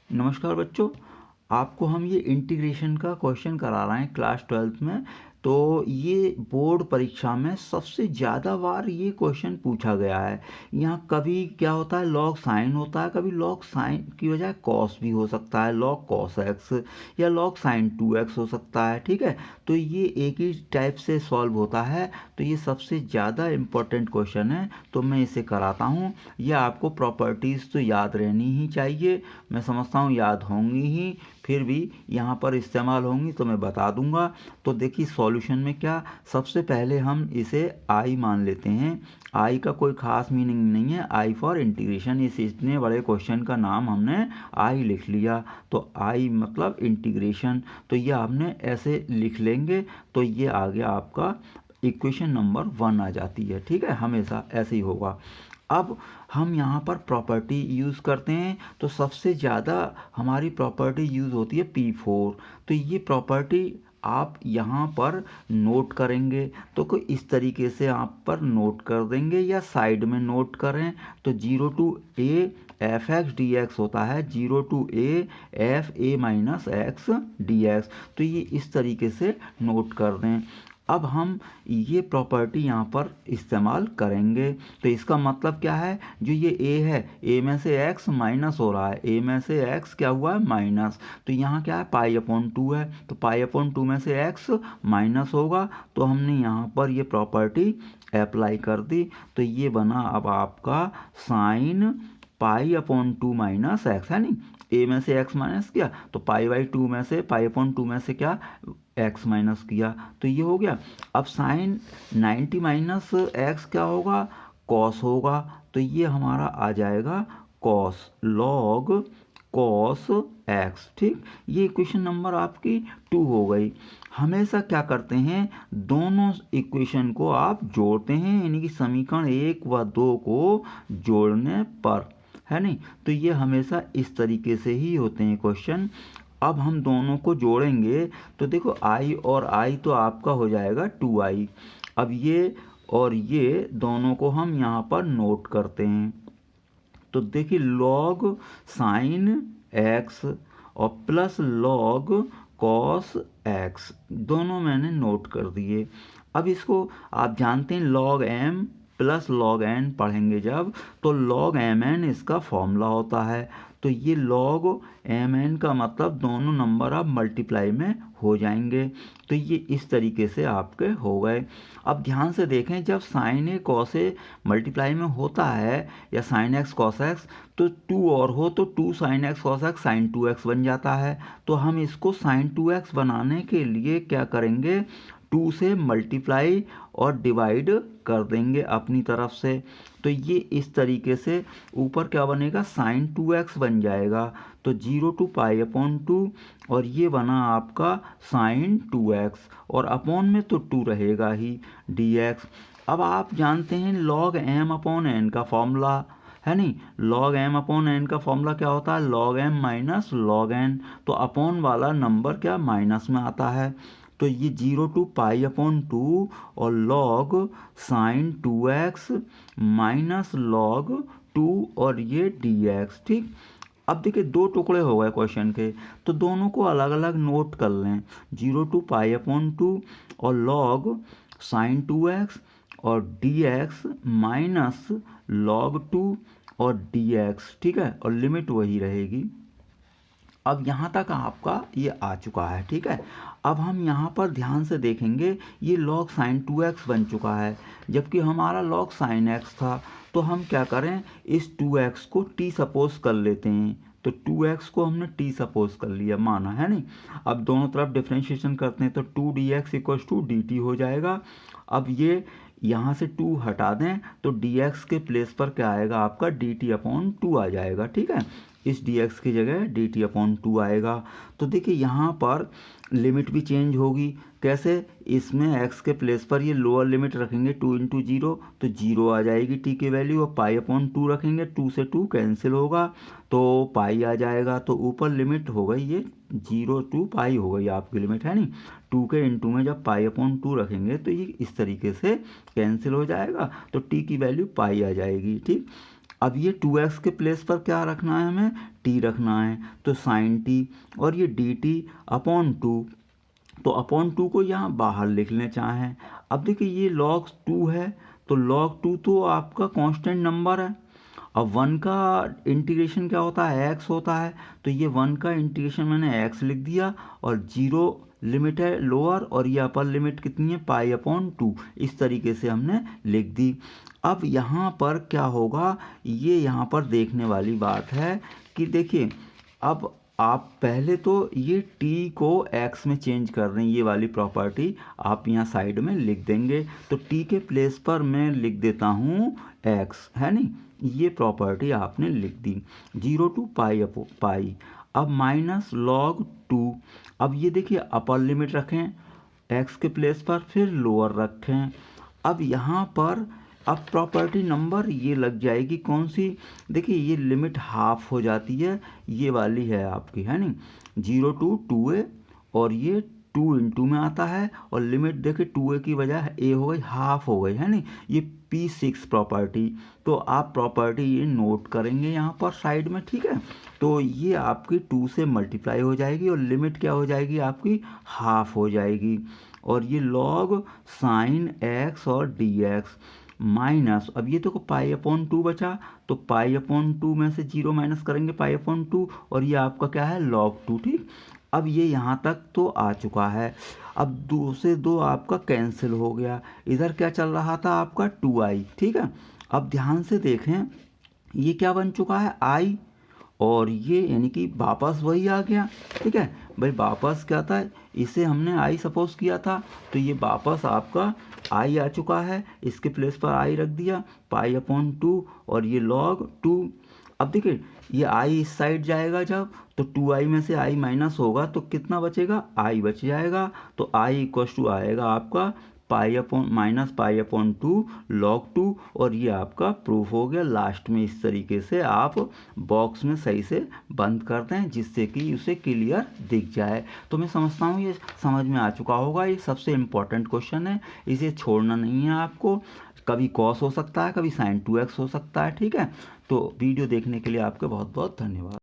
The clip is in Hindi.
नमस्कार बच्चों, आपको हम ये इंटीग्रेशन का क्वेश्चन करा रहे हैं क्लास 12th में। तो ये बोर्ड परीक्षा में सबसे ज़्यादा बार ये क्वेश्चन पूछा गया है। यहाँ कभी क्या होता है, लॉग साइन होता है, कभी लॉग साइन की बजाय कॉस भी हो सकता है, लॉग कॉस एक्स या लॉग साइन 2x हो सकता है। ठीक है, तो ये एक ही टाइप से सॉल्व होता है। तो ये सबसे ज़्यादा इम्पोर्टेंट क्वेश्चन है, तो मैं इसे कराता हूँ। ये आपको प्रॉपर्टीज़ तो याद रहनी ही चाहिए, मैं समझता हूँ याद होंगी ही, फिर भी यहाँ पर इस्तेमाल होंगी तो मैं बता दूंगा। तो देखिए सॉल्यूशन में क्या, सबसे पहले हम इसे आई मान लेते हैं। आई का कोई खास मीनिंग नहीं है, आई फॉर इंटीग्रेशन। इस इतने बड़े क्वेश्चन का नाम हमने आई लिख लिया, तो आई मतलब इंटीग्रेशन। तो ये आपने ऐसे लिख लेंगे, तो ये आ गया आपका इक्वेशन नंबर 1 आ जाती है। ठीक है, हमेशा ऐसे ही होगा। अब हम यहाँ पर प्रॉपर्टी यूज़ करते हैं, तो सबसे ज़्यादा हमारी प्रॉपर्टी यूज़ होती है P4। तो ये प्रॉपर्टी आप यहाँ पर नोट करेंगे, तो कोई इस तरीके से आप पर नोट कर देंगे या साइड में नोट करें। तो 0 to a F x D x होता है, 0 to a F A minus x D x. तो ये इस तरीके से नोट कर दें। अब हम ये प्रॉपर्टी यहाँ पर इस्तेमाल करेंगे, तो इसका मतलब क्या है, जो ये a है, a में से x माइनस हो रहा है, a में से x क्या हुआ है, माइनस। तो यहाँ क्या है, पाई/2 है, तो पाई/2 में से x माइनस होगा। तो हमने यहाँ पर ये प्रॉपर्टी अप्लाई कर दी, तो ये बना अब आपका साइन पाई/2 माइनस एक्स, है नहीं। a में से x माइनस किया, तो पाई/2 में से पाई/2 में से क्या, x माइनस किया, तो ये हो गया। अब साइन 90 माइनस एक्स क्या होगा, कॉस होगा। तो ये हमारा आ जाएगा कॉस, लॉग कॉस एक्स। ठीक, ये इक्वेशन नंबर आपकी 2 हो गई। हमेशा क्या करते हैं, दोनों इक्वेशन को आप जोड़ते हैं, यानी कि समीकरण 1 व 2 को जोड़ने पर, है नहीं। तो ये हमेशा इस तरीके से ही होते हैं क्वेश्चन। अब हम दोनों को जोड़ेंगे, तो देखो आई और आई तो आपका हो जाएगा 2i। अब ये और ये दोनों को हम यहाँ पर नोट करते हैं। तो देखिए लॉग साइन एक्स और प्लस लॉग कॉस एक्स, दोनों मैंने नोट कर दिए। अब इसको आप जानते हैं log M plus log N पढ़ेंगे जब, तो लॉग एम एन इसका फॉर्मूला होता है। तो ये लॉग एम एन का मतलब दोनों नंबर आप मल्टीप्लाई में हो जाएंगे। तो ये इस तरीके से आपके हो गए। अब ध्यान से देखें, जब sign A cos A multiply में होता है या साइन एक्स कॉस एक्स, तो 2 और हो तो 2 sine X cos X sine 2x बन जाता है। तो हम इसको साइन 2x बनाने के लिए क्या करेंगे, 2 से मल्टीप्लाई और डिवाइड कर देंगे अपनी तरफ से। तो ये इस तरीके से ऊपर क्या बनेगा, साइन 2x बन जाएगा। तो 0 to पाई/2 और ये बना आपका साइन 2x, और अपॉन में तो 2 रहेगा ही dx। अब आप जानते हैं लॉग m/n का फॉर्मूला, है नहीं। लॉग m/n का फॉर्मूला क्या होता है, log m minus log n। तो अपॉन वाला नंबर क्या माइनस में आता है। तो ये 0 to पाई/2 और log sign 2x minus log 2 और ये dx। ठीक, अब देखिए 2 टुकड़े हो गए क्वेश्चन के, तो दोनों को अलग अलग नोट कर लें। 0 to पाई/2 और लॉग साइन 2x और dx माइनस लॉग 2 और dx। ठीक है, और लिमिट वही रहेगी। अब यहाँ तक आपका ये आ चुका है। ठीक है, अब हम यहाँ पर ध्यान से देखेंगे, ये लॉग साइन 2x बन चुका है, जबकि हमारा लॉग साइन x था। तो हम क्या करें, इस 2x को t सपोज कर लेते हैं। तो 2x को हमने t सपोज कर लिया, माना, है नहीं। अब दोनों तरफ डिफ्रेंशिएशन करते हैं, तो 2dx इक्वल्स टू dt हो जाएगा। अब ये यहाँ से 2 हटा दें, तो dx के प्लेस पर क्या आएगा आपका, dt/2 आ जाएगा। ठीक है, इस dx की जगह dt/2 आएगा। तो देखिए यहाँ पर लिमिट भी चेंज होगी, कैसे, इसमें x के प्लेस पर ये लोअर लिमिट रखेंगे 2 × 0, तो 0 आ जाएगी t की वैल्यू, और पाई/2 रखेंगे, 2 से 2 कैंसिल होगा, तो पाई आ जाएगा। तो ऊपर लिमिट हो गई ये 0 to पाई हो गई आपकी लिमिट, है नहीं। 2 के इंटू में जब पाई/2 रखेंगे तो ये इस तरीके से कैंसिल हो जाएगा, तो t की वैल्यू पाई आ जाएगी। ठीक, अब ये 2x के प्लेस पर क्या रखना है, हमें t रखना है, तो sin t, और ये dt अपॉन 2, तो अपॉन 2 को यहाँ बाहर लिख लें चाहें। अब देखिए ये log 2 है, तो log 2 तो आपका कांस्टेंट नंबर है। अब 1 का इंटीग्रेशन क्या होता है, x होता है, तो ये 1 का इंटीग्रेशन मैंने x लिख दिया, और 0 लिमिट है लोअर, और ये अपर लिमिट कितनी है, पाई अपॉन 2, इस तरीके से हमने लिख दी। अब यहाँ पर क्या होगा, ये यहाँ पर देखने वाली बात है कि देखिए अब आप पहले तो ये t को x में चेंज कर रहे हैं, ये वाली प्रॉपर्टी आप यहाँ साइड में लिख देंगे। तो t के प्लेस पर मैं लिख देता हूँ x, है नहीं, ये प्रॉपर्टी आपने लिख दी, 0 टू पाई अपो पाई। अब माइनस log 2, अब ये देखिए अपर लिमिट रखें x के प्लेस पर, फिर लोअर रखें। अब यहाँ पर अब प्रॉपर्टी नंबर ये लग जाएगी कौन सी, देखिए ये लिमिट हाफ हो जाती है, ये वाली है आपकी, है नहीं, 0 टू 2a, और ये 2 इंटू में आता है, और लिमिट देखिए 2a की बजाय a हो गई, हाफ हो गई, है नहीं, ये P6 प्रॉपर्टी। तो आप प्रॉपर्टी ये नोट करेंगे यहाँ पर साइड में, ठीक है। तो ये आपकी 2 से मल्टीप्लाई हो जाएगी, और लिमिट क्या हो जाएगी आपकी, हाफ हो जाएगी, और ये log साइन x और dx माइनस, अब ये तो पाई अपॉन 2 बचा, तो पाई अपॉन 2 में से 0 माइनस करेंगे पाई अपॉन 2, और ये आपका क्या है, log 2, ठीक। अब ये यहाँ तक तो आ चुका है। अब 2 से 2 आपका कैंसिल हो गया, इधर क्या चल रहा था आपका 2i, ठीक है। अब ध्यान से देखें, ये क्या बन चुका है, i, और ये यानी कि वापस वही आ गया, ठीक है भाई, वापस क्या था, इसे हमने आई सपोज किया था, तो ये वापस आपका आई आ चुका है, इसके प्लेस पर आई रख दिया, पाई अपॉन 2, और ये log 2। अब देखिए ये आई इस साइड जाएगा जब, तो 2i में से i माइनस होगा तो कितना बचेगा, i बच जाएगा, तो i इक्वल टू आएगा आपका pi upon minus pi upon 2 log 2, और ये आपका प्रूफ हो गया। लास्ट में इस तरीके से आप बॉक्स में सही से बंद कर दें, जिससे कि उसे क्लियर दिख जाए। तो मैं समझता हूँ ये समझ में आ चुका होगा। ये सबसे इम्पोर्टेंट क्वेश्चन है, इसे छोड़ना नहीं है आपको। कभी कॉस हो सकता है, कभी साइन 2x हो सकता है, ठीक है। तो वीडियो देखने के लिए आपका बहुत बहुत धन्यवाद।